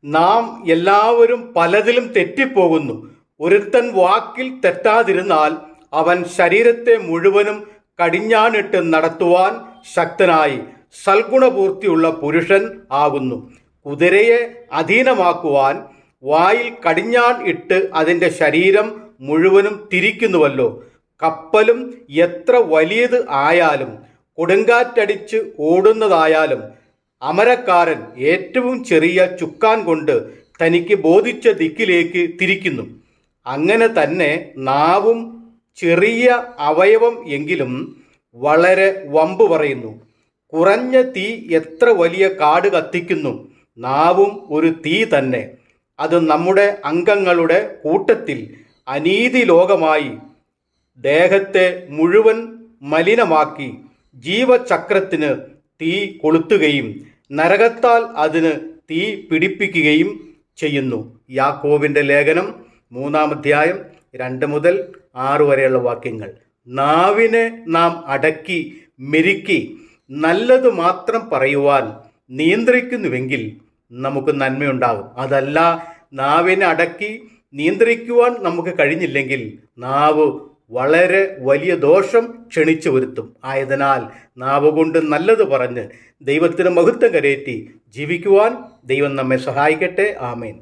നാം എല്ലാവരും പലതിലും തെറ്റിപ്പോകുന്നു. ഒരുത്തൻ വാക്കിൽ തെറ്റാതിരുന്നാൽ അവൻ ശരീരത്തെ മുഴുവനും കടിഞ്ഞാണിട്ട് നടത്തുവാൻ ശക്തനായി സൽഗുണപൂർത്തിയുള്ള പുരുഷൻ ആകുന്നു. കുതിരയെ അധീനമാക്കുവാൻ വായിൽ കടിഞ്ഞാൺ ഇട്ട് അതിൻ്റെ ശരീരം മുഴുവനും തിരിക്കുന്നുവല്ലോ. കപ്പലും എത്ര വലിയത് ആയാലും കൊടുങ്കാറ്റടിച്ച് ഓടുന്നതായാലും അമരക്കാരൻ ഏറ്റവും ചെറിയ ചുക്കാൻ കൊണ്ട് തനിക്ക് ബോധിച്ച ദിക്കിലേക്ക് തിരിക്കുന്നു. അങ്ങനെ തന്നെ നാവും ചെറിയ അവയവം എങ്കിലും വളരെ വമ്പ് പറയുന്നു. കുറഞ്ഞ തീ എത്ര വലിയ കാട് കത്തിക്കുന്നു. നാവും ഒരു തീ തന്നെ. അത് നമ്മുടെ അംഗങ്ങളുടെ കൂട്ടത്തിൽ അനീതി ലോകമായി ദേഹത്തെ മുഴുവൻ മലിനമാക്കി ജീവചക്രത്തിന് തീ കൊളുത്തുകയും നരകത്താൽ അതിന് തീ പിടിപ്പിക്കുകയും ചെയ്യുന്നു. യാക്കോബിൻ്റെ ലേഖനം 3-ാം അധ്യായം 2 മുതൽ 6 വരെയുള്ള വാക്യങ്ങൾ. നാവിനെ നാം അടക്കി മെരുക്കി നല്ലത് മാത്രം പറയുവാൻ നിയന്ത്രിക്കുന്നുവെങ്കിൽ നമുക്ക് നന്മയുണ്ടാകും. അതല്ല, നാവിനെ അടക്കി നിയന്ത്രിക്കുവാൻ നമുക്ക് കഴിഞ്ഞില്ലെങ്കിൽ നാവ് വളരെ വലിയ ദോഷം ക്ഷണിച്ചു വരുത്തും. ആയതിനാൽ നാവ് കൊണ്ട് നല്ലത് പറഞ്ഞ് ദൈവത്തിന് മഹത്വം കരേറ്റി ജീവിക്കുവാൻ ദൈവം നമ്മെ സഹായിക്കട്ടെ. ആമേൻ.